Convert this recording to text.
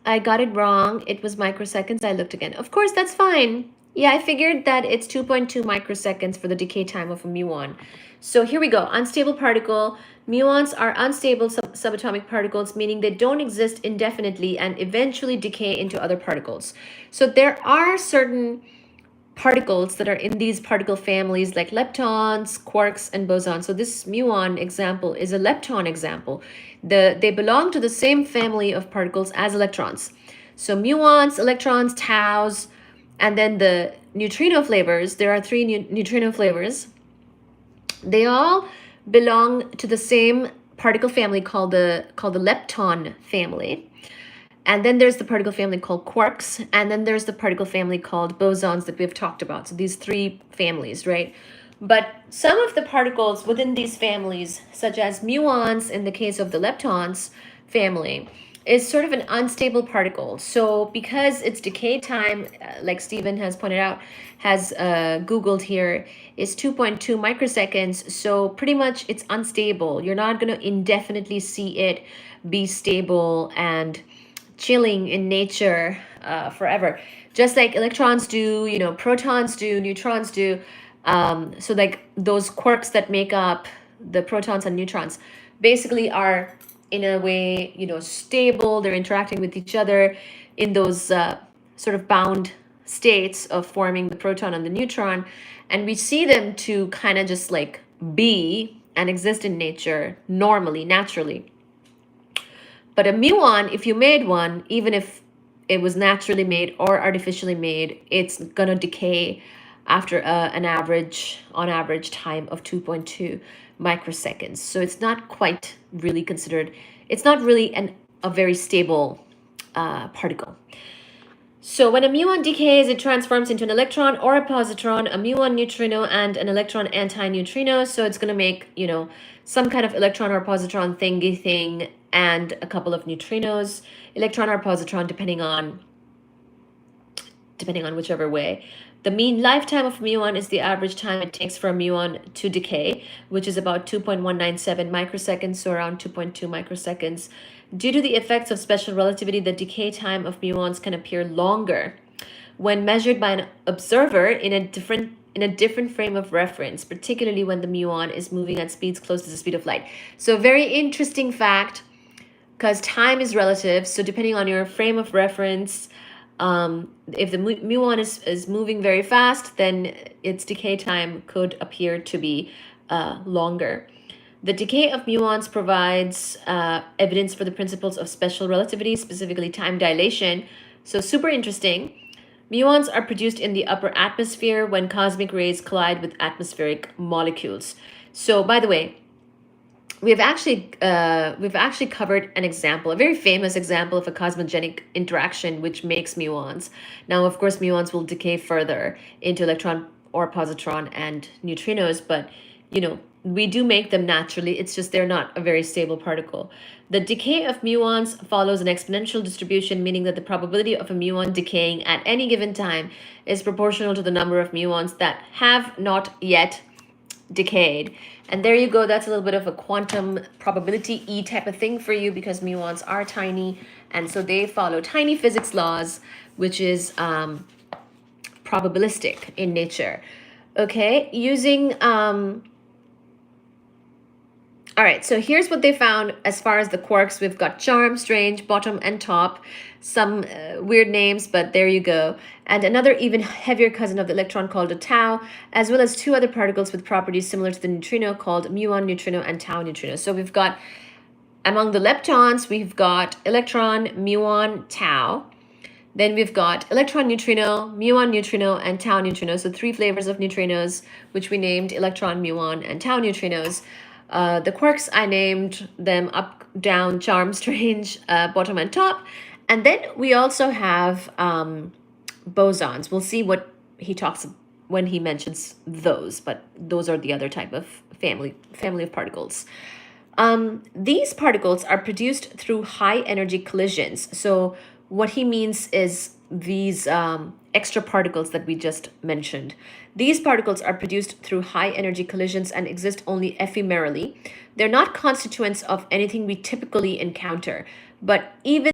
I got it wrong. It was microseconds. I looked again. Of course, that's fine. Yeah, I figured that it's 2.2 microseconds for the decay time of a muon. So here we go. Unstable particle. Muons are unstable subatomic particles, meaning they don't exist indefinitely and eventually decay into other particles. So there are certain particles that are in these particle families like leptons, quarks, and bosons. So this muon example is a lepton example. They belong to the same family of particles as electrons. So muons, electrons, taus, and then the neutrino flavors. There are three neutrino flavors. They all belong to the same particle family called the lepton family. And then there's the particle family called quarks, and then there's the particle family called bosons that we've talked about. So these three families, right? But some of the particles within these families, such as muons in the case of the leptons family, is sort of an unstable particle. So because its decay time, like Stephen has pointed out, has Googled here, is 2.2 microseconds. So pretty much it's unstable. You're not going to indefinitely see it be stable and chilling in nature forever, just like electrons do, you know, protons do, neutrons do. So like those quarks that make up the protons and neutrons basically are in a way, you know, stable. They're interacting with each other in those sort of bound states of forming the proton and the neutron, and we see them to kind of just like be and exist in nature normally, naturally. But a muon, if you made one, even if it was naturally made or artificially made, it's gonna decay after on average time of 2.2 microseconds. So it's not quite really considered, it's not really a very stable particle. So when a muon decays, it transforms into an electron or a positron, a muon neutrino, and an electron antineutrino. So it's going to make, you know, some kind of electron or positron thingy thing and a couple of neutrinos, electron or positron, depending on whichever way. The mean lifetime of a muon is the average time it takes for a muon to decay, which is about 2.197 microseconds, so around 2.2 microseconds. Due to the effects of special relativity, the decay time of muons can appear longer when measured by an observer in a different frame of reference, particularly when the muon is moving at speeds close to the speed of light. So very interesting fact, because time is relative. So depending on your frame of reference, if the muon is moving very fast, then its decay time could appear to be longer. The decay of muons provides evidence for the principles of special relativity, specifically time dilation. So super interesting. Muons are produced in the upper atmosphere when cosmic rays collide with atmospheric molecules. So by the way, we've actually covered an example, a very famous example of a cosmogenic interaction which makes muons. Now, of course, muons will decay further into electron or positron and neutrinos, but you know, we do make them naturally. It's just they're not a very stable particle. The decay of muons follows an exponential distribution, meaning that the probability of a muon decaying at any given time is proportional to the number of muons that have not yet decayed. And there you go. That's a little bit of a quantum probability E type of thing for you, because muons are tiny, and so they follow tiny physics laws, which is probabilistic in nature. Okay, using all right, so here's what they found as far as the quarks. We've got charm, strange, bottom, and top. Some weird names, but there you go. And another even heavier cousin of the electron called a tau, as well as two other particles with properties similar to the neutrino called muon neutrino and tau neutrino. So we've got, among the leptons, we've got electron, muon, tau. Then we've got electron neutrino, muon neutrino, and tau neutrino. So three flavors of neutrinos, which we named electron, muon, and tau neutrinos. The quarks, I named them up, down, charm, strange, bottom, and top. And then we also have bosons. We'll see what he talks when he mentions those, but those are the other type of family of particles. These particles are produced through high energy collisions. So what he means is these extra particles that we just mentioned. These particles are produced through high energy collisions and exist only ephemerally. They're not constituents of anything we typically encounter, but even